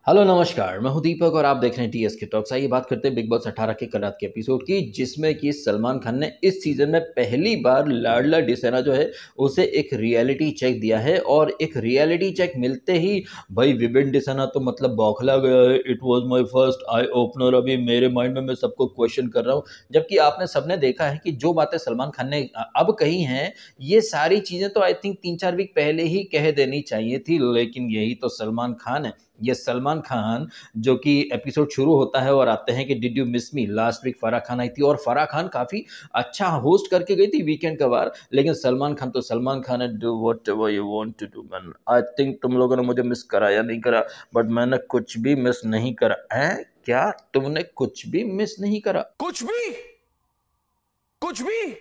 Hello नमस्कार, मैं हूं दीपक और आप देख रहे हैं टीएसके टॉक्स। आइए बात करते हैं बिग बॉस 18 के कल रात के एपिसोड की, जिसमें कि सलमान खान ने इस सीजन में पहली बार लाडला डिसेना जो है उसे एक रियलिटी चेक दिया है। और एक रियलिटी चेक मिलते ही भाई विवेक डिसेना तो मतलब बौखला गया है। It was my first eye opener. अभी मेरे माइंड में मैं सबको क्वेश्चन कर रहा हूँ, जबकि आपने सबने देखा है कि जो बातें सलमान खान ने अब कही हैं, ये सारी चीजें तो आई थिंक 3-4 वीक पहले ही कह देनी चाहिए थी। लेकिन यही तो सलमान खान है। ये सलमान खान जो कि एपिसोड शुरू होता है और आते हैं कि did you miss me. Last week Farah Khan आई थी और फराह खान काफी अच्छा होस्ट करके गई थी वीकेंड का बार। लेकिन सलमान खान तो सलमान खान है। Do whatever you want to do man. I think तुम लोगों ने मुझे मिस करा या नहीं करा, बट मैंने कुछ भी मिस नहीं करा है। क्या तुमने कुछ भी मिस नहीं करा? कुछ भी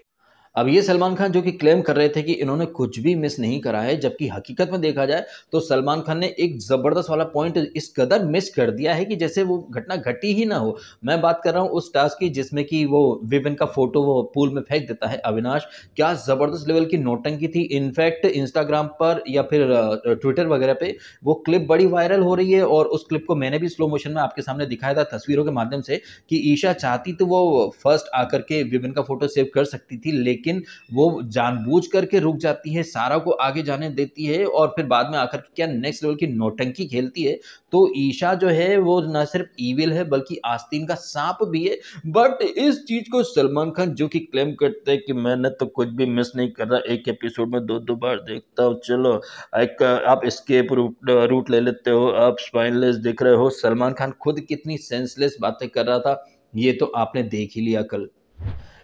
अब ये सलमान खान जो कि क्लेम कर रहे थे कि इन्होंने कुछ भी मिस नहीं करा है, जबकि हकीकत में देखा जाए तो सलमान खान ने एक जबरदस्त वाला पॉइंट इस कदर मिस कर दिया है कि जैसे वो घटना घटी ही ना हो। मैं बात कर रहा हूँ उस टास्क की जिसमें कि वो विवेन का फोटो वो पूल में फेंक देता है अविनाश। क्या जबरदस्त लेवल की नौटंकी थी। इनफैक्ट इंस्टाग्राम पर या फिर ट्विटर वगैरह पे वो क्लिप बड़ी वायरल हो रही है और उस क्लिप को मैंने भी स्लो मोशन में आपके सामने दिखाया था तस्वीरों के माध्यम से कि ईशा चाहती तो वो फर्स्ट आकर के विवेन का फोटो सेव कर सकती थी, लेकिन वो जानबूझ करके रुक जाती है, सारा को आगे जाने देती है और फिर बाद में आकर के क्या नेक्स्ट लेवल की नौटंकी खेलती है। तो ईशा जो है वो न सिर्फ ईविल है बल्कि आस्तीन का सांप भी है। बट इस चीज को सलमान खान जो कि क्लेम करते हैं कि मैंने तो कुछ भी मिस नहीं कर रहा, एक एपिसोड में दो दो बार देखता हूँ, चलो एक आप एस्केप रूट ले लेते हो, आप स्पाइनलेस दिख रहे हो। सलमान खान खुद कितनी सेंसलेस बातें कर रहा था, ये तो आपने देख ही लिया कल।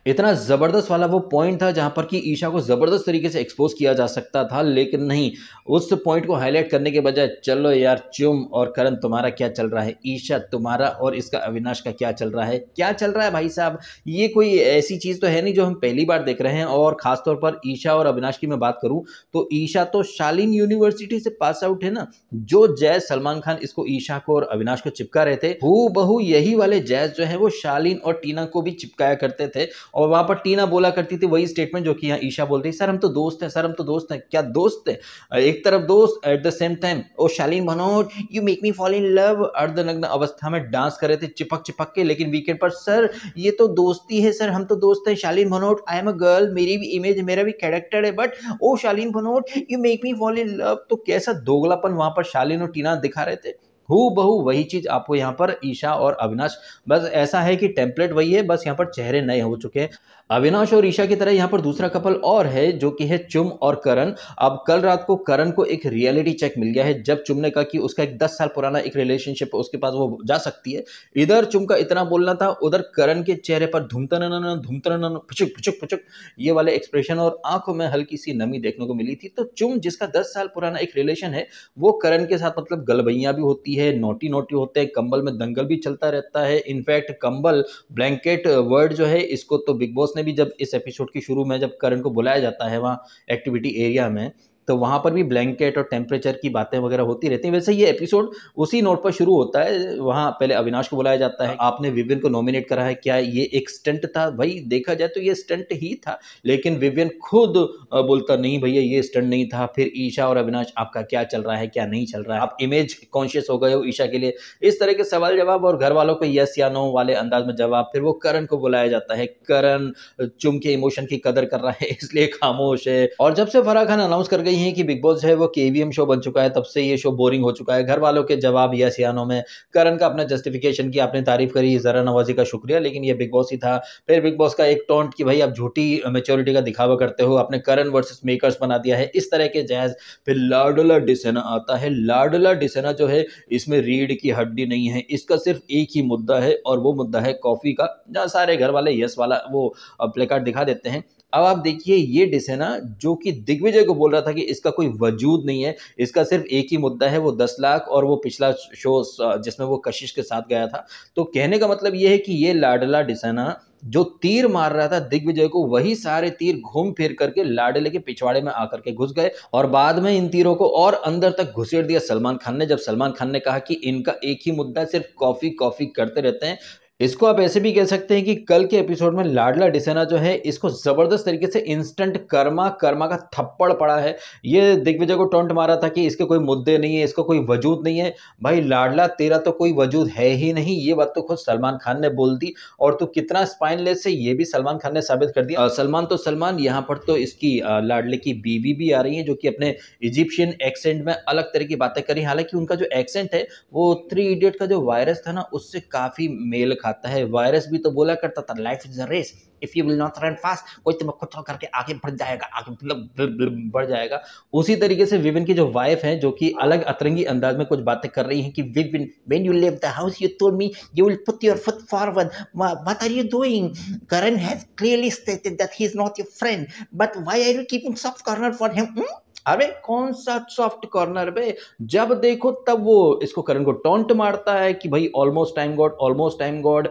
इतना ज़बरदस्त वाला वो पॉइंट था जहाँ पर कि ईशा को ज़बरदस्त तरीके से एक्सपोज़ किया जा सकता था, लेकिन नहीं, उस पॉइंट को हाईलाइट करने के बजाय चलो यार चुम और करण तुम्हारा क्या चल रहा है, ईशा तुम्हारा और इसका अविनाश का क्या चल रहा है, क्या चल रहा है भाई साहब। ये कोई ऐसी चीज़ तो है नहीं जो हम पहली बार देख रहे हैं। और ख़ासतौर पर ईशा और अविनाश की मैं बात करूँ तो ईशा तो शालीन यूनिवर्सिटी से पास आउट है ना। जो जैज सलमान खान इसको ईशा को और अविनाश को चिपका रहे थे, हूबहू यही वाले जैज जो है वो शालीन और टीना को भी चिपकाया करते थे। और वहां पर टीना बोला करती थी वही स्टेटमेंट जो कि यहाँ ईशा बोलती है, सर हम तो दोस्त हैं, सर हम तो दोस्त हैं। क्या दोस्त है? एक तरफ दोस्त, at the same time oh Shalin Bhanot you make me fall in love, अर्धनग्न अवस्था में डांस कर रहे थे चिपक चिपक के। लेकिन वीकेंड पर सर ये तो दोस्ती है, सर हम तो दोस्त हैं, Shalin Bhanot I am a girl, मेरी भी इमेज मेरा भी कैरेक्टर है, but oh Shalin Bhanot you make me fall in love. तो कैसा दोगलापन वहां पर शालीन और टीना दिखा रहे थे। हूबहू बहु वही चीज आपको यहाँ पर ईशा और अविनाश, बस ऐसा है कि टेम्पलेट वही है, बस यहाँ पर चेहरे नए हो चुके हैं। अविनाश और ईशा की तरह यहाँ पर दूसरा कपल और है जो कि है चुम और करण। अब कल रात को करण को एक रियलिटी चेक मिल गया है, जब चुम ने कहा कि उसका एक 10 साल पुराना एक रिलेशनशिप है, उसके पास वो जा सकती है। इधर चुम का इतना बोलना था, उधर करण के चेहरे पर धूमतन फुचुक फुचुक फुचुक ये वाले एक्सप्रेशन और आंखों में हल्की सी नमी देखने को मिली थी। तो चुम जिसका 10 साल पुराना एक रिलेशन है, वो करण के साथ मतलब गलबैया भी होती है, नोटी नोटी होते हैं, कंबल में दंगल भी चलता रहता है। इनफैक्ट कंबल ब्लैंकेट वर्ड जो है इसको तो बिग बॉस ने भी, जब इस एपिसोड की शुरू में जब करण को बुलाया जाता है वहाँ एक्टिविटी एरिया में, तो वहां पर भी ब्लैंकेट और टेम्परेचर की बातें वगैरह होती रहती हैं। वैसे ये एपिसोड उसी नोट पर शुरू होता है। वहां पहले अविनाश को बुलाया जाता है, आपने विवियन को नॉमिनेट करा है, क्या ये एक स्टंट था? भाई देखा जाए तो ये स्टंट ही था, लेकिन विवियन खुद बोलता नहीं भैया ये स्टंट नहीं था। फिर ईशा और अविनाश आपका क्या चल रहा है, क्या नहीं चल रहा है, आप इमेज कॉन्शियस हो गए हो ईशा के लिए। इस तरह के सवाल जवाब और घर वालों को यस या नो वाले अंदाज में जवाब। फिर वो करण को बुलाया जाता है, करण चुम के इमोशन की कदर कर रहा है इसलिए खामोश है। और जब से फराह खान अनाउंस कर गई हैं कि बिग बॉस है वो केवीएम शो बन चुका है, तब से ये शो बोरिंग हो चुका है। घर वालों के जवाब यस या नो में करण का अपना जस्टिफिकेशन की आपने तारीफ करी, जरा नवाजी का शुक्रिया, लेकिन ये बिग बॉस ही था। फिर बिग बॉस का एक टॉन्ट कि भाई आप झूठी मेच्योरिटी का दिखावा करते हो, आपने करण वर्सेस मेकर्स बना दिया है, इस तरह के जैज। फिर लाडला डिसेना आता है। लाडला डिसेना जो है इसमें रीढ़ की हड्डी नहीं है, इसका सिर्फ एक ही मुद्दा है और वो मुद्दा है कॉफी का, जहाँ सारे घर वाले यस वाला वो प्ले कार्ड दिखा देते हैं। अब आप देखिए ये डिसेना जो कि दिग्विजय को बोल रहा था कि इसका कोई वजूद नहीं है, इसका सिर्फ एक ही मुद्दा है वो 10 लाख और वो पिछला शो जिसमें वो कशिश के साथ गया था। तो कहने का मतलब ये है कि ये लाडला डिसेना जो तीर मार रहा था दिग्विजय को, वही सारे तीर घूम फिर करके लाडले के पिछवाड़े में आकर के घुस गए और बाद में इन तीरों को और अंदर तक घुसेड़ दिया सलमान खान ने, जब सलमान खान ने कहा कि इनका एक ही मुद्दा सिर्फ कॉफी कॉफी करते रहते हैं। इसको आप ऐसे भी कह सकते हैं कि कल के एपिसोड में लाडला डिसेना जो है इसको जबरदस्त तरीके से इंस्टेंट कर्मा कर्मा का थप्पड़ पड़ा है। ये दिग्विजय को टॉन्ट मारा था कि इसके कोई मुद्दे नहीं है, इसका कोई वजूद नहीं है। भाई लाडला तेरा तो कोई वजूद है ही नहीं, ये बात तो खुद सलमान खान ने बोल दी। और तू कितना स्पाइनलेस है ये भी सलमान खान ने साबित कर दिया। सलमान तो सलमान, यहाँ पर तो इसकी लाडले की बीवी भी आ रही है जो कि अपने इजिप्शियन एक्सेंट में अलग तरह की बातें करी। हालांकि उनका जो एक्सेंट है वो 3 इडियट का जो वायरस था ना उससे काफी मेल खाता है। वायरस भी तो बोला करता था life is a race, if you will not run fast कोई तुम्हें खुद करके आगे बढ़ जाएगा, आगे मतलब बढ़ जाएगा। उसी तरीके से विविन की जो वाइफ है जो कि अलग अतरंगी अंदाज में कुछ बातें कर रही हैं कि Vivian when you leave the house you told me you will put your foot forward, what are you doing, Karan has clearly stated that he is not your friend but why are you keeping soft corner for him. अरे कौन सा soft corner बे, जब देखो तब वो इसको करण को taunt मारता है कि भाई almost time God, almost time God,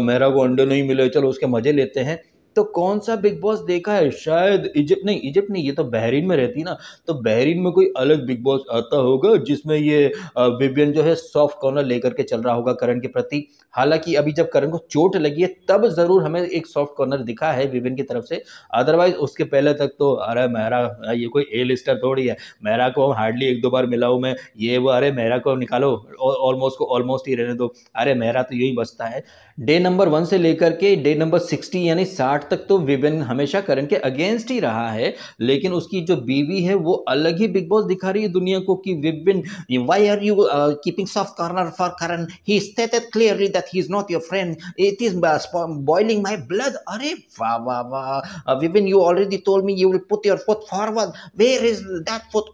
मेरा को अंडे नहीं मिले चलो उसके मजे लेते हैं। तो कौन सा बिग बॉस देखा है, शायद इजिप्ट नहीं, इजिप्ट नहीं, ये तो बहरीन में रहती ना, तो बहरीन में कोई अलग बिग बॉस आता होगा जिसमें ये विवियन जो है सॉफ्ट कॉर्नर लेकर के चल रहा होगा करण के प्रति। हालांकि अभी जब करण को चोट लगी है तब जरूर हमें एक सॉफ्ट कॉर्नर दिखा है विवियन की तरफ से, अदरवाइज उसके पहले तक तो अरे मेरा ये कोई ए लिस्टर थोड़ी है, मेरा को हार्डली 1-2 बार मिला हूं मैं, ये वो, अरे मेरा को निकालो, ऑलमोस्ट को ऑलमोस्ट ही रहने दो, अरे मेरा तो यही बचता है। डे नंबर 1 से लेकर के डे नंबर 60 यानी 60 तक तो विविन हमेशा करण के अगेंस्ट ही रहा है, लेकिन उसकी जो बीवी है वो अलग ही बिग बॉस दिखा रही है दुनिया को कि Vivian why are you keeping soft corner for Karan, he stated clearly that he is not your friend, it is boiling my blood. अरे वाह वाह वाह Vivian, you already told me you will put your foot forward, where is that foot.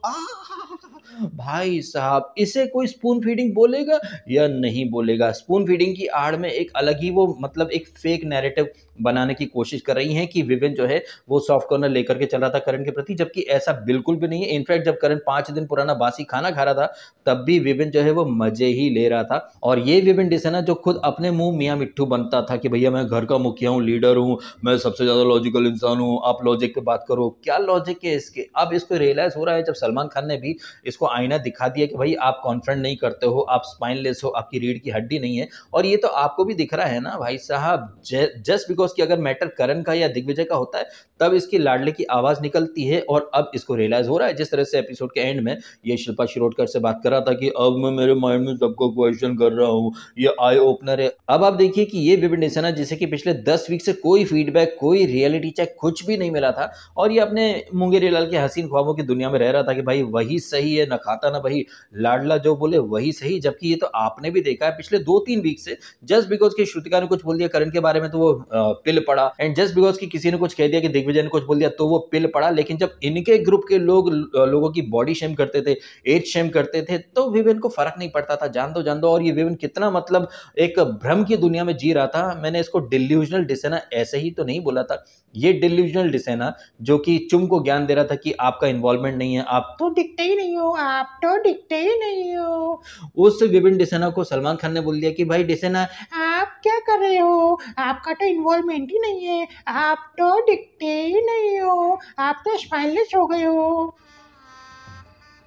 भाई साहब इसे कोई spoon feeding बोलेगा या नहीं बोलेगा। स्पून फीडिंग की आड़ में एक अलग ही वो मतलब एक फेक नैरेटिव बनाने की कोशिश कर रही हैं कि विविन जो है वो सॉफ्ट कॉर्नर लेकर के चल रहा था करण के प्रति, जबकि ऐसा बिल्कुल भी नहीं है। इनफैक्ट जब करण 5 दिन पुराना बासी खाना खा रहा था तब भी विविन जो है वो मजे ही ले रहा था। और ये विविन डिसेना जो खुद अपने मुंह मियाँ मिट्ठू बनता था कि भैया मैं घर का मुखिया हूँ, लीडर हूँ, मैं सबसे ज्यादा लॉजिकल इंसान हूँ, आप लॉजिक पे बात करो, क्या लॉजिक है इसके। अब इसको रियलाइज हो रहा है जब सलमान खान ने भी इसको आईना दिखा दिया कि भाई आप कॉन्फिडेंट नहीं करते हो, आप स्पाइनलेस हो, आपकी रीढ़ की हड्डी नहीं है। और ये तो आपको भी दिख रहा है ना भाई साहब, जस्ट बिकॉज कि अगर मैटर करण का या दिग्विजय का होता है तब इसकी लाडले की आवाज निकलती है। और अब इसको रियलाइज हो रहा है जिस तरह से एपिसोड के एंड में ये शिल्पा शिरोडकर से बात कर रहा था कि अब मैं मेरे माइंड में सबको क्वेश्चन कर रहा हूँ, ये आई ओपनर है। अब आप देखिए कि ये विविन डिसेना जिसे कि पिछले 10 वीक से कोई फीडबैक, कोई रियलिटी चेक कुछ भी नहीं मिला था, और ये अपने मुंगेरी लाल के हसीन ख्वाबों की दुनिया में रह रहा था कि भाई वही सही है, ना खाता ना वही, लाडला जो बोले वही सही। जबकि ये तो आपने भी देखा है पिछले 2-3 वीक से, जस्ट बिकॉज की श्रुतिका ने कुछ बोल दिया करण के बारे में तो वो पिल पड़ा, एंड जस्ट बिकॉज की किसी ने कुछ कह दिया कि दिग्विजय ने कुछ बोल दिया तो वो पिल पड़ा। लेकिन जब इनके ग्रुप के लोगों की बॉडी शेम करते थे, एज शेम करते थे, तो विविन को फर्क नहीं पड़ता था, जान दो। और ये विविन कितना मतलब एक भ्रम की दुनिया में जी रहा था। मैंने इसको डिल्यूजनल डिसेना ऐसे ही तो नहीं बोला था, ये डिल्यूजनल डिसेना जो कि चुम को ज्ञान दे रहा था कि आपका इन्वॉल्वमेंट नहीं है, आप तो दिखते ही नहीं हो, आप तो दिखते ही नहीं हो। उस विभिन्न डिसेना को सलमान खान ने बोल दिया कि भाई डिसेना आप क्या कर रहे हो, आपका तो इन्वॉल्वमेंट ही नहीं है, आप तो दिखते ही नहीं हो, आप तो स्पाइनलेस हो गए हो।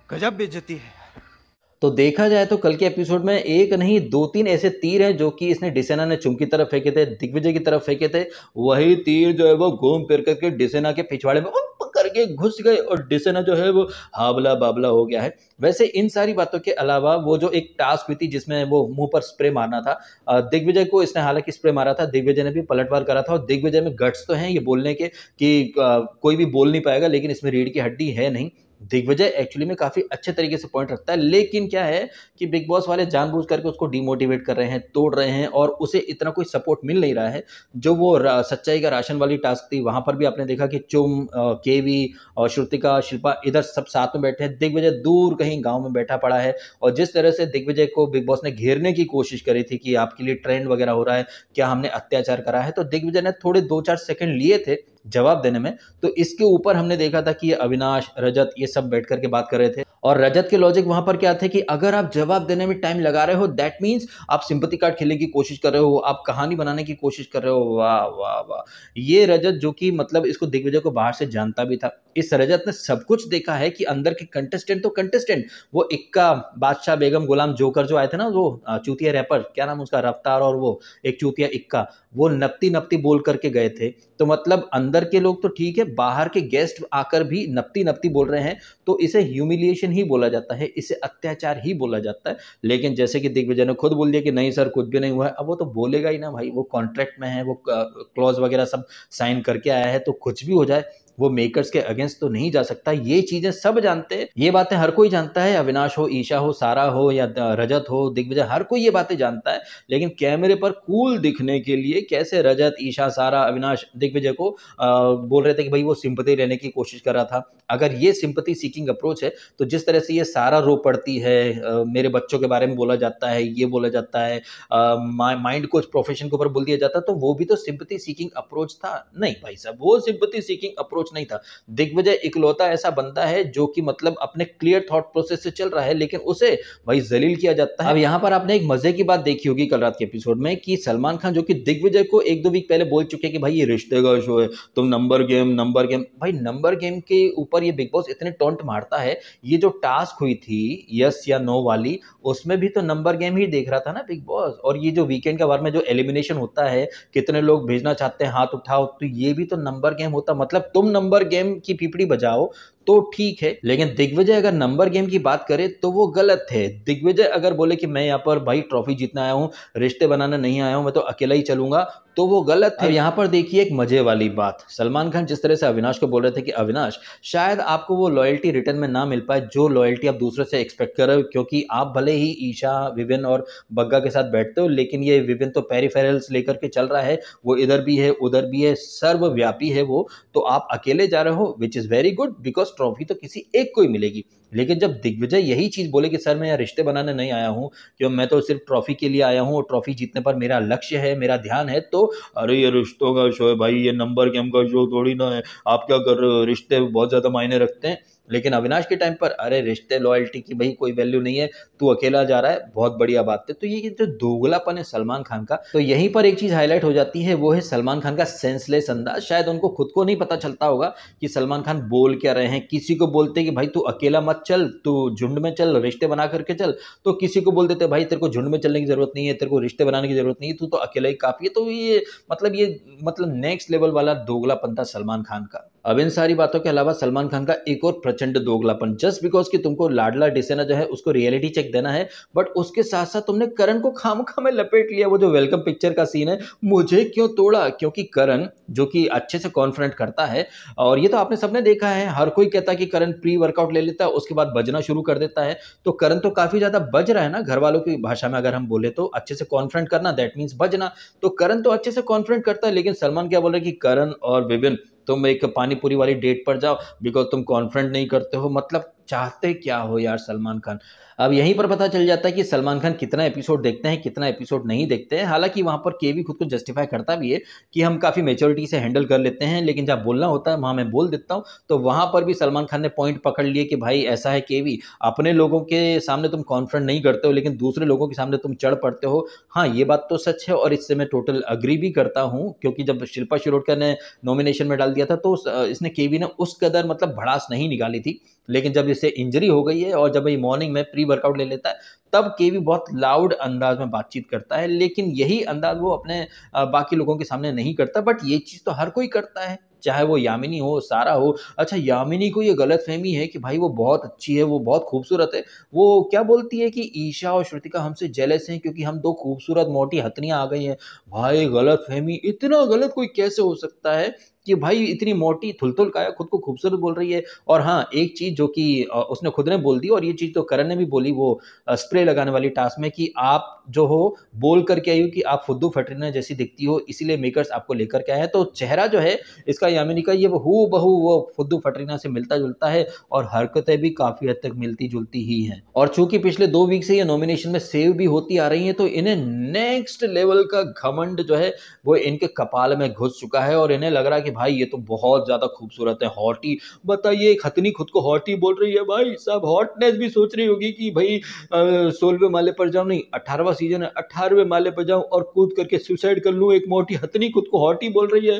गजब बेइज्जती है। तो देखा जाए तो कल के एपिसोड में एक नहीं 2-3 ऐसे तीर हैं जो कि इसने डिसेना ने चुम की तरफ फेंके थे, दिग्विजय की तरफ फेंके थे, वही तीर जो है वो घूम फिर करके डिसेना के पिछवाड़े में करके घुस गए और डिसेना जो है वो हाबला बाबला हो गया है। वैसे इन सारी बातों के अलावा वो जो एक टास्क हुई थी जिसमें वो मुंह पर स्प्रे मारना था, दिग्विजय को इसने हालांकि स्प्रे मारा था, दिग्विजय ने भी पलटवार करा था। और दिग्विजय में गट्स तो हैं ये बोलने के कि कोई भी बोल नहीं पाएगा, लेकिन इसमें रीढ़ की हड्डी है नहीं। दिग्विजय एक्चुअली में काफी अच्छे तरीके से पॉइंट रखता है, लेकिन क्या है कि बिग बॉस वाले जानबूझ करके उसको डिमोटिवेट कर रहे हैं, तोड़ रहे हैं, और उसे इतना कोई सपोर्ट मिल नहीं रहा है। जो वो सच्चाई का राशन वाली टास्क थी वहां पर भी आपने देखा कि चुम, केवी और श्रुतिका, शिल्पा इधर सब साथ में बैठे हैं, दिग्विजय दूर कहीं गांव में बैठा पड़ा है। और जिस तरह से दिग्विजय को बिग बॉस ने घेरने की कोशिश करी थी कि आपके लिए ट्रेंड वगैरह हो रहा है, क्या हमने अत्याचार करा है, तो दिग्विजय ने थोड़े 2-4 सेकंड लिए थे जवाब देने में। तो इसके ऊपर हमने देखा था कि ये अविनाश, रजत ये सब बैठ करके बात कर रहे थे, और रजत के लॉजिक वहां पर क्या थे कि अगर आप जवाब देने में टाइम लगा रहे हो दैट मीन्स आप सिंपैथी कार्ड खेलने की कोशिश कर रहे हो, आप कहानी बनाने की कोशिश कर रहे हो। वाह वाह वाह। ये रजत जो कि मतलब इसको दिग्विजय को बाहर से जानता भी था, इस रजत ने सब कुछ देखा है कि अंदर के कंटेस्टेंट तो कंटेस्टेंट, वो इक्का, बादशाह, बेगम, गुलाम, जोकर जो आए थे ना, वो चूतिया रैपर, क्या नाम उसका, रफ्तार, और वो एक चूतिया इक्का, वो नपती नपती बोल करके गए थे। तो मतलब अंदर के लोग तो ठीक है, बाहर के गेस्ट आकर भी नपती नपती बोल रहे हैं, तो इसे ह्यूमिलिएशन ही बोला जाता है, इसे अत्याचार ही बोला जाता है। लेकिन जैसे कि दिग्विजय ने खुद बोल दिया कि नहीं सर कुछ भी नहीं हुआ है, अब वो तो बोलेगा ही ना भाई, वो कॉन्ट्रैक्ट में है, वो क्लॉज वगैरह सब साइन करके आया है, तो कुछ भी हो जाए वो मेकर्स के अगेंस्ट तो नहीं जा सकता। ये चीजें सब जानते हैं, ये बातें हर कोई जानता है, अविनाश हो, ईशा हो, सारा हो या रजत हो, दिग्विजय, हर कोई ये बातें जानता है। लेकिन कैमरे पर कूल दिखने के लिए कैसे रजत, ईशा, सारा, अविनाश दिग्विजय को बोल रहे थे कि भाई वो सिंपैथी लेने की कोशिश कर रहा था। अगर ये सिंपैथी सीकिंग अप्रोच है तो जिस तरह से ये सारा रो पड़ती है, मेरे बच्चों के बारे में बोला जाता है, ये बोला जाता है, माइंड कोच प्रोफेशन के ऊपर बोल दिया जाता, तो वो भी तो सिंपैथी सीकिंग अप्रोच था। नहीं भाई साहब, वो सिंपैथी सीकिंग अप्रोच नहीं था। दिग्विजय इकलौता ऐसा बंदा है जो कि मतलब अपने क्लियर थॉट प्रोसेस से चल रहा है, लेकिन उसे भाई जलील किया जाता है। अब यहाँ पर आपने एक मजे की बात देखी होगी कल रात के एपिसोड में कि सलमान खान जो कि दिग्विजय को 1-2 वीक पहले बोल चुके हैं कि भाई ये रिश्ते का शो है, तुम नंबर गेम भाई नंबर गेम के ऊपर ये बिग बॉस इतने टॉन्ट मारता है। ये जो टास्क हुई थी यस या नो वाली, उसमें भी तो नंबर गेम ही देख रहा था ना बिग बॉस। और ये जो वीकेंड का बार में जो एलिमिनेशन होता है, कितने लोग भेजना चाहते हैं हाथ उठाओ, तो ये भी तो नंबर गेम होता। मतलब तुम नंबर गेम की पीपड़ी बजाओ तो ठीक है, लेकिन दिग्विजय अगर नंबर गेम की बात करे तो वो गलत है। दिग्विजय अगर बोले कि मैं यहाँ पर भाई ट्रॉफी जीतने आया हूँ, रिश्ते बनाने नहीं आया हूँ, मैं तो अकेला ही चलूंगा, तो वो गलत है। यहाँ पर देखिए एक मजे वाली बात, सलमान खान जिस तरह से अविनाश को बोल रहे थे कि अविनाश शायद आपको वो लॉयल्टी रिटर्न में ना मिल पाए जो लॉयल्टी आप दूसरे से एक्सपेक्ट कर रहे हो, क्योंकि आप भले ही ईशा, विविन और बग्गा के साथ बैठते हो, लेकिन ये विविन तो पेरिफेरल्स लेकर के चल रहा है, वो इधर भी है उधर भी है, सर्वव्यापी है वो, तो आप अकेले जा रहे हो, which is very good, because trophy तो किसी एक को ही मिलेगी। लेकिन जब दिग्विजय यही चीज बोले कि सर मैं यहाँ रिश्ते बनाने नहीं आया हूँ, क्यों मैं तो सिर्फ ट्रॉफी के लिए आया हूँ और ट्रॉफी जीतने पर मेरा लक्ष्य है, मेरा ध्यान है, तो अरे ये रिश्तों का शो है भाई, ये नंबर गेम का शो थोड़ी ना है, आप क्या कर रहे हो, रिश्ते बहुत ज्यादा मायने रखते हैं। लेकिन अविनाश के टाइम पर अरे रिश्ते लॉयल्टी की भाई कोई वैल्यू नहीं है, तू अकेला जा रहा है, बहुत बढ़िया बात है। तो ये जो दोगलापन है सलमान खान का, तो यहीं पर एक चीज हाईलाइट हो जाती है, वो है सलमान खान का सेंसलेस अंदाज। शायद उनको खुद को नहीं पता चलता होगा कि सलमान खान बोल क्या रहे हैं। किसी को बोलते कि भाई तू अकेला मत चल, तू झुंड में चल, रिश्ते बना करके चल, तो किसी को बोल देते भाई तेरे को झुंड में चलने की जरूरत नहीं है, तेरे को रिश्ते बनाने की जरूरत नहीं है, तू तो अकेला ही काफी है। तो ये मतलब नेक्स्ट लेवल वाला दोगलापन था सलमान खान का। अब इन सारी बातों के अलावा सलमान खान का एक और प्रचंड दोगलापन, जस्ट बिकॉज कि तुमको लाडला डिसेना जो है उसको रियलिटी चेक देना है, बट उसके साथ साथ तुमने करण को खामखा में लपेट लिया। वो जो वेलकम पिक्चर का सीन है, मुझे क्यों तोड़ा, क्योंकि करण जो कि अच्छे से कॉन्फ्रंट करता है, और ये तो आपने सबने देखा है, हर कोई कहता है कि करण प्री वर्कआउट ले लेता है उसके बाद बजना शुरू कर देता है, तो करण तो काफी ज्यादा बज रहा है ना, घर वालों की भाषा में अगर हम बोले तो अच्छे से कॉन्फ्रंट करना दैट मीन्स बजना, तो करण तो अच्छे से कॉन्फ्रंट करता है। लेकिन सलमान क्या बोल रहे हैं कि करण और विभिन्न तुम एक पानी पूरी वाली डेट पर जाओ बिकॉज तुम कॉन्फ्रंट नहीं करते हो। मतलब चाहते क्या हो यार सलमान खान। अब यहीं पर पता चल जाता है कि सलमान खान कितना एपिसोड देखते हैं, कितना एपिसोड नहीं देखते हैं। हालांकि वहां पर केवी खुद को जस्टिफाई करता भी है कि हम काफी मेच्योरिटी से हैंडल कर लेते हैं, लेकिन जब बोलना होता है वहां मैं बोल देता हूं। तो वहां पर भी सलमान खान ने पॉइंट पकड़ लिए कि भाई ऐसा है केवी, अपने लोगों के सामने तुम कॉन्फ्रंट नहीं करते हो लेकिन दूसरे लोगों के सामने तुम चढ़ पड़ते हो। हाँ ये बात तो सच है और इससे मैं टोटल अग्री भी करता हूं, क्योंकि जब शिल्पा शिरोडकर ने नॉमिनेशन में डाल दिया था तो इसने केवी ने उस कदर मतलब भड़ास नहीं निकाली थी। लेकिन जब इसे इंजरी हो गई है और जब ये मॉर्निंग में प्री वर्कआउट ले लेता है, तब केवी बहुत लाउड अंदाज में बातचीत करता है। लेकिन यही अंदाज वो अपने बाकी लोगों के सामने नहीं करता, बट ये चीज तो हर कोई करता है, चाहे वो यामिनी हो, सारा हो। अच्छा यामिनी को ये गलतफहमी है कि भाई वो बहुत अच्छी है, वो बहुत खूबसूरत है। वो क्या बोलती है कि ईशा और श्रुतिका हमसे जेलस हैं क्योंकि हम दो खूबसूरत मोटी हथनियां आ गई हैं। भाई गलतफहमी, इतना गलत कोई कैसे हो सकता है कि भाई इतनी मोटी थुलथुल काया खुद को खूबसूरत बोल रही है। और हाँ एक चीज जो कि उसने खुद ने बोल दी, और ये चीज तो करण ने भी बोली वो स्प्रे लगाने वाली टास्क में, कि आप जो हो बोल करके आई हो कि आप फुद्दू फटरीना जैसी दिखती हो, इसीलिए मेकर्स आपको लेकर के आए हैं। तो चेहरा जो है इसका यामिनी का ये हू बहू वो फुद्दू फटरीना से मिलता जुलता है, और हरकतें भी काफी हद तक मिलती जुलती ही हैं। और चूंकि पिछले 2 वीक से ये नॉमिनेशन में सेव भी होती आ रही है, तो इन्हें नेक्स्ट लेवल का घमंड जो है वो इनके कपाल में घुस चुका है, और इन्हें लग रहा है कि भाई ये तो बहुत ज़्यादा खूबसूरत है, हॉटी। बताइए एक हथनी खुद को हॉटी बोल रही है भाई साहब, हॉटनेस भी सोच रही होगी कि भाई 16वें माले पर जाऊँ, नहीं 18वां सीजन है, 18वें माले पर जाऊँ और कूद करके सुसाइड कर लूँ, एक मोटी हथनी खुद को हॉटी बोल रही है।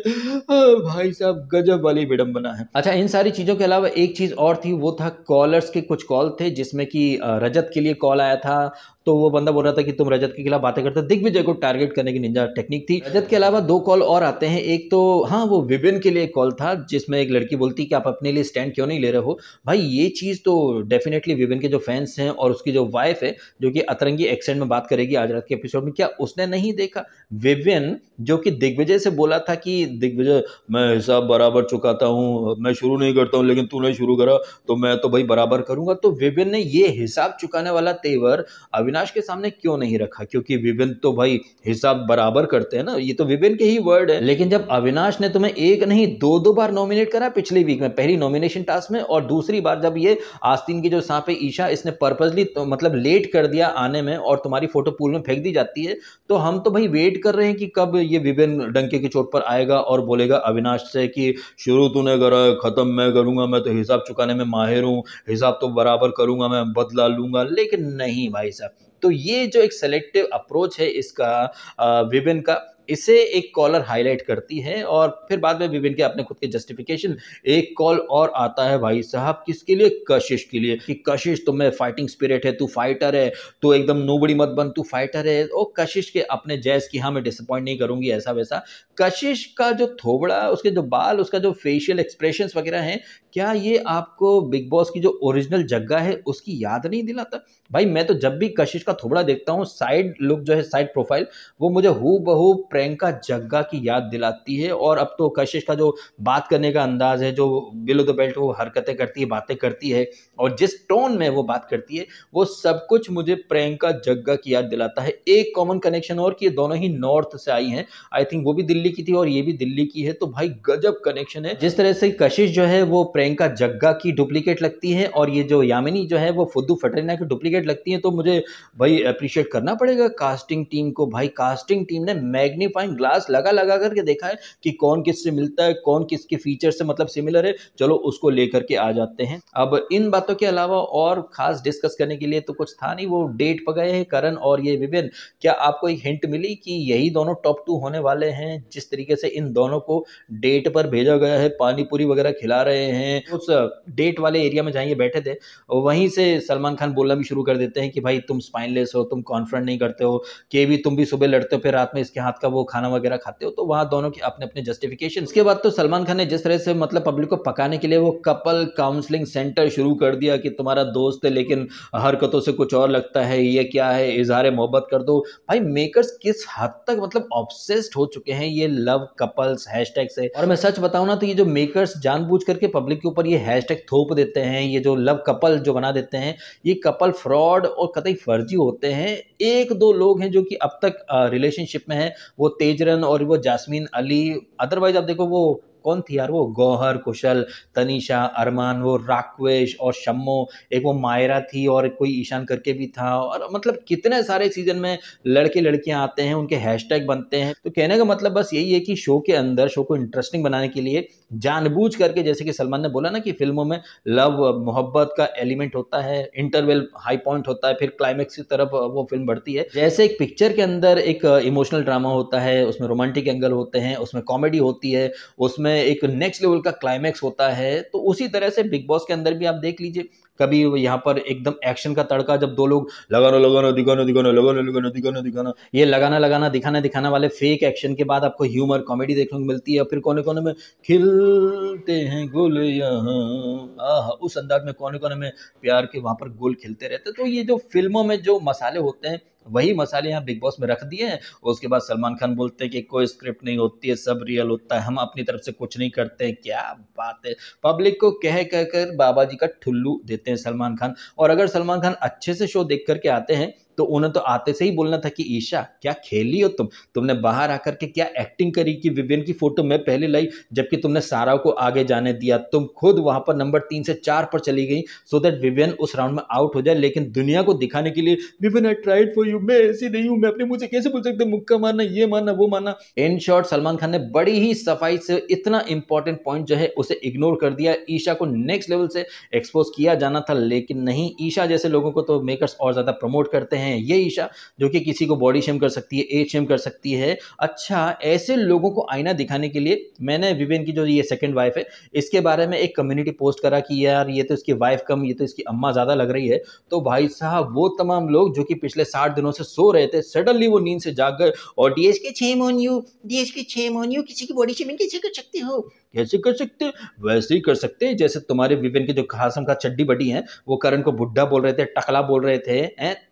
भाई साहब गजब वाली विडंबना है। अच्छा, इन सारी चीज़ों के अलावा एक चीज़ और थी, वो था कॉलर्स के कुछ कॉल थे जिसमें कि रजत के लिए कॉल आया था। तो वो बंदा बोल रहा था कि तुम रजत के खिलाफ बातें करते हो, दिग्विजय को टारगेट करने की निंजा टेक्निक थी। रजत के अलावा 2 कॉल और आते हैं। एक तो हाँ, वो विविन के लिए कॉल था जिसमें एक लड़की बोलती कि आप अपने लिए स्टैंड क्यों नहीं ले रहे हो। भाई ये चीज़ तो डेफिनेटली विविन के जो फैंस हैं और उसकी जो वाइफ है जो कि अतरंगी एक्सेंट में बात करेगी आज रात के एपिसोड में, क्या उसने नहीं देखा? विविन जो कि दिग्विजय से बोला था कि दिग्विजय मैं हिसाब बराबर चुकाता हूँ, मैं शुरू नहीं करता हूँ लेकिन तूने शुरू करा तो मैं तो भाई बराबर करूंगा। तो विविन ने ये हिसाब चुकाने वाला तेवर अविनाश के सामने क्यों नहीं रखा? क्योंकि विविन तो भाई हिसाब बराबर करते हैं ना, ये तो विविन के ही वर्ड है। लेकिन जब अविनाश ने तुम्हें एक नहीं 2 बार नॉमिनेट करा पिछले वीक में, पहली नॉमिनेशन टास्क में और दूसरी बार जब ये आस्तीन की जो सांप है ईशा, इसने पर्पसली तो मतलब लेट कर दिया आने में और तुम्हारी फोटो पूल में फेंक दी जाती है, तो हम तो भाई वेट कर रहे हैं कि कब ये विविन डंके की चोट पर आएगा और बोलेगा अविनाश से कि शुरू तूने करा है, खत्म मैं करूंगा, मैं तो हिसाब चुकाने में माहिर हूं, हिसाब तो बराबर करूंगा, मैं बदला लूंगा। लेकिन नहीं भाई साहब, तो ये जो एक सेलेक्टिव अप्रोच है इसका विविन का, इसे एक कॉलर हाईलाइट करती है और फिर बाद में विविन के अपने खुद के जस्टिफिकेशन। एक कॉल और आता है भाई साहब, किसके लिए? कशिश के लिए, कि कशिश तुम्हें फाइटिंग स्पिरिट है, तू फाइटर है, तू एकदम नोबड़ी मत बन, तू फाइटर है। ओ कशिश के अपने जैस की हाँ मैं डिसअपॉइंट नहीं करूंगी ऐसा वैसा। कशिश का जो थोबड़ा, उसके जो बाल, उसका जो फेशियल एक्सप्रेशंस वगैरह हैं, क्या ये आपको बिग बॉस की जो ओरिजिनल जग्गा है उसकी याद नहीं दिलाता? भाई मैं तो जब भी कशिश का थोबड़ा देखता हूँ, साइड लुक जो है, साइड प्रोफाइल, वो मुझे हूबहू प्रियंका जग्गा की याद दिलाती है। और अब तो कशिश का जो बात करने का अंदाज है, जो बिलो द बेल्ट वो हरकतें करती है, बातें करती है और जिस टोन में वो बात करती है, वो सब कुछ मुझे प्रियंका जग्गा की याद दिलाता है। एक कॉमन कनेक्शन और कि ये दोनों ही नॉर्थ से आई हैं, आई थिंक वो भी दिल्ली की थी और ये भी दिल्ली की है, तो भाई गजब कनेक्शन है। जिस तरह से कशिश जो है वो प्रियंका जग्गा की डुप्लीकेट लगती है और ये जो यामिनी जो है वो फुद्दू फटरीना की डुप्लीकेट लगती है, तो मुझे भाई अप्रिशिएट करना पड़ेगा कास्टिंग टीम को। भाई कास्टिंग टीम ने मैग्नीफाइंग ग्लास लगा लगा करके देखा है कि कौन किससे मिलता है, कौन किसके फीचर से मतलब सिमिलर है, चलो उसको लेकर के आ जाते हैं। अब इन बातों के अलावा और खास डिस्कस करने के लिए तो कुछ था नहीं, वो डेट पर गए हैं करण और ये विविन। क्या आपको एक हिंट मिली कि यही दोनों टॉप 2 होने वाले हैं? जिस तरीके से इन दोनों को डेट पर भेजा गया है, पानी पूरी वगैरह खिला रहे हैं, उस डेट वाले एरिया में जहाँ ये बैठे थे वहीं से सलमान खान बोलना भी शुरू कर देते हैं कि भाई तुम स्पाइनलेस हो, तुम कॉन्फिडेंट नहीं करते हो, के भी तुम भी सुबह लड़ते हो फिर रात में इसके हाथ का वो खाना वगैरह खाते हो। तो वहाँ दोनों के अपने अपने जस्टिफिकेशन। इसके बाद तो सलमान खान ने जिस तरह से मतलब पब्लिक को पकाने के लिए वो कपल काउंसलिंग सेंटर शुरू कर दिया कि तुम्हारा दोस्त है लेकिन हरकतों से कुछ और लगता है, ये क्या है, इजहार मोहब्बत कर दो। भाई मेकर्स किस हद तक मतलब ऑब्सेस्ड हो चुके हैं ये लव कपल्स हैशटैग से। और मैं सच बताऊं ना तो ये जो मेकर्स जानबूझ करके पब्लिक के ऊपर ये हैशटैग थोप देते हैं, ये जो लव कपल जो बना देते हैं, ये कपल फ्रॉड और कतई फर्जी होते हैं। 1-2 लोग हैं जो कि अब तक रिलेशनशिप में हैं, वो तेजरन और वो जास्मीन अली। अदरवाइज आप देखो वो कौन थी यार, वो गौहर, कुशल, तनीषा, अरमान, वो राकेश और शम्मो, एक वो मायरा थी और कोई ईशान करके भी था। और मतलब कितने सारे सीजन में लड़के लड़कियां आते हैं, उनके हैशटैग बनते हैं। तो कहने का मतलब बस यही है कि शो के अंदर शो को इंटरेस्टिंग बनाने के लिए जानबूझ करके, जैसे कि सलमान ने बोला ना कि फिल्मों में लव मोहब्बत का एलिमेंट होता है, इंटरवल हाई पॉइंट होता है, फिर क्लाइमेक्स की तरफ वो फिल्म बढ़ती है। जैसे एक पिक्चर के अंदर एक इमोशनल ड्रामा होता है, उसमें रोमांटिक एंगल होते हैं, उसमें कॉमेडी होती है, उसमें एक नेक्स्ट लेवल का क्लाइमेक्स होता है, तो उसी तरह से बिग बॉस के अंदर भी आप देख लीजिए, कभी यहाँ पर एकदम एक्शन का तड़का, जब 2 लोग लगाना लगाना दिखाना दिखाना लगाना लगाना दिखाना दिखाना, ये लगाना लगाना दिखाना दिखाना वाले फेक एक्शन के बाद आपको ह्यूमर कॉमेडी देखने को मिलती है। फिर कोने कोने में खिलते हैं गुल यहाँ, उस अंदाज में कोने कोने में प्यार के वहां पर गुल खिलते रहते। तो ये जो फिल्मों में जो मसाले होते हैं वही मसाले यहाँ बिग बॉस में रख दिए हैं। उसके बाद सलमान खान बोलते हैं कि कोई स्क्रिप्ट नहीं होती है, सब रियल होता है, हम अपनी तरफ से कुछ नहीं करते हैं। क्या बात है, पब्लिक को कह कह कर बाबा जी का ठुल्लू देते हैं सलमान खान। और अगर सलमान खान अच्छे से शो देख करके आते हैं तो उन्हें तो आते से ही बोलना था कि ईशा क्या खेली हो तुमने बाहर आकर के क्या एक्टिंग करी कि विवियन की फोटो मैं पहले लाई, जबकि तुमने सारा को आगे जाने दिया, तुम खुद वहां पर नंबर 3 से 4 पर चली गई सो दैट विवियन उस राउंड में आउट हो जाए। लेकिन दुनिया को दिखाने के लिए Vivian I tried for you, मैं ऐसी नहीं हूं, मैं अपने मुंह से कैसे बोल सकते मुक्का मारना, ये मारना, वो मारना। इन शॉर्ट सलमान खान ने बड़ी ही सफाई से इतना इंपॉर्टेंट पॉइंट जो है उसे इग्नोर कर दिया। ईशा को नेक्स्ट लेवल से एक्सपोज किया जाना था, लेकिन नहीं, ईशा जैसे लोगों को तो मेकर्स और ज्यादा प्रमोट करते हैं। ये ईशा जो कि किसी को बॉडी शेम कर सकती है, एज शेम कर सकती है। अच्छा, ऐसे लोगों को आईना दिखाने के लिए मैंने विवेन की जो ये सेकंड वाइफ है इसके बारे में एक कम्युनिटी पोस्ट करा कि यार ये तो इसकी वाइफ कम, ये तो इसकी अम्मा ज्यादा लग रही है। तो भाई साहब वो तमाम लोग जो कि पिछले 60 दिनों से सो रहे थे, सडनली वो नींद से जाग गए और डीएस के शेम ऑन यू, डीएस के शेम ऑन यू, किसी की बॉडी शेमिंग कैसे कर सकते हो, कैसे कर सकते, वैसे ही कर सकते हैं जैसे तुम्हारे विवेन के जो खासम का चड्डी बड्डी हैं वो करण को बुड्ढा बोल रहे थे, टकला बोल रहे थे,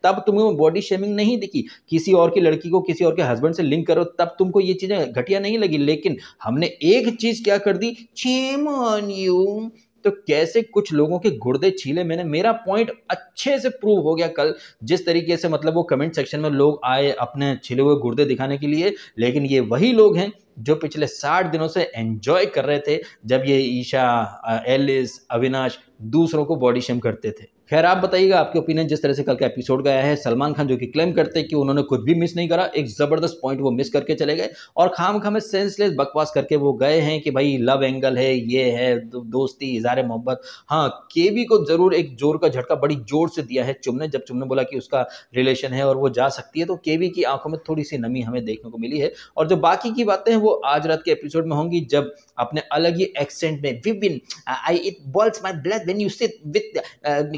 तब तुम्हें वो बॉडी शेमिंग नहीं दिखी। किसी और की लड़की को किसी और के हस्बैंड से लिंक करो तब तुमको ये चीजें घटिया नहीं लगी, लेकिन हमने एक चीज क्या कर दी, शेम ऑन यू। तो कैसे कुछ लोगों के गुर्दे छीले मैंने, मेरा पॉइंट अच्छे से प्रूव हो गया कल, जिस तरीके से मतलब वो कमेंट सेक्शन में लोग आए अपने छिले हुए गुर्दे दिखाने के लिए, लेकिन ये वही लोग हैं जो पिछले 60 दिनों से एंजॉय कर रहे थे जब ये ईशा, एलिस, अविनाश दूसरों को बॉडी शेम करते थे। खैर आप बताइएगा आपके ओपिनियन जिस तरह से कल का एपिसोड गया है। सलमान खान जो कि क्लेम करते हैं कि उन्होंने कुछ भी मिस नहीं करा, एक जबरदस्त पॉइंट वो मिस करके चले गए और खाम सेंसलेस बकवास करके वो गए हैं कि भाई लव एंगल है, ये है दोस्ती, इज़हार मोहब्बत। हाँ, केवी को जरूर एक जोर का झटका बड़ी जोर से दिया है चुमने, जब चुमने बोला कि उसका रिलेशन है और वो जा सकती है, तो केवी की आंखों में थोड़ी सी नमी हमें देखने को मिली है। और जो बाकी की बातें हैं वो आज रात के एपिसोड में होंगी, जब अपने अलग ही एक्सेंट में Vivian, I it boils my blood when you sit with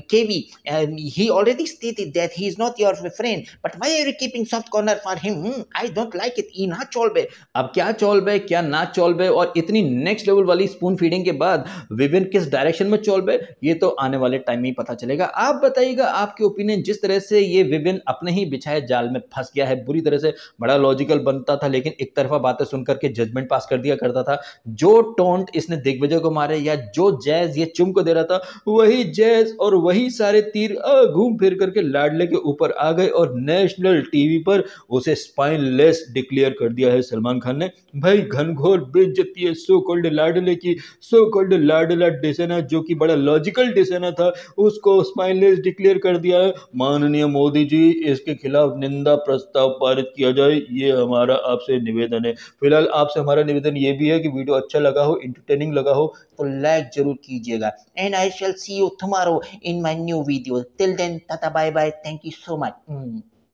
KV, he already stated that he is not your friend, but why are you keeping soft corner for him? I don't like it. ई ना चौल बे। अब क्या चौल बे, क्या ना चौल बे, और इतनी next level वाली spoon feeding के बाद विविन किस डायरेक्शन में चौल बे, ये तो आने वाले टाइम में ही पता चलेगा। आप बताइएगा आपके ओपिनियन, जिस तरह से ये विविन अपने ही बिछाए जाल में फंस गया है बुरी तरह से, बड़ा लॉजिकल बनता था लेकिन एक तरफा बातें सुनकर के जजमेंट पास कर दिया करता था। जो टोंट इसने दिग्विजय को मारे या जो जैज ये चुम को दे रहा था, वही जैज और वही सारे तीर घूम फिर करके लाडले के ऊपर आ गए और नेशनल टीवी पर उसे स्पाइनलेस डिक्लेयर कर दिया है सलमान खान ने। भाई घनघोर बेइज्जती है सो कॉल्ड लाडले की, सो कॉल्ड लाडला डिसेना जो कि बड़ा लॉजिकल डिसेना था, उसको स्पाइनलेस डिक्लेयर कर दिया है। माननीय मोदी जी, इसके खिलाफ निंदा प्रस्ताव पारित किया जाए, ये हमारा आपसे निवेदन है। फिलहाल आपसे हमारा निवेदन ये भी है कि वीडियो अच्छा लगा हो, इंटरटेनिंग लगा हो तो लाइक जरूर कीजिएगा। And I shall see you tomorrow in my new video. Till then, tata bye bye. Thank you so much.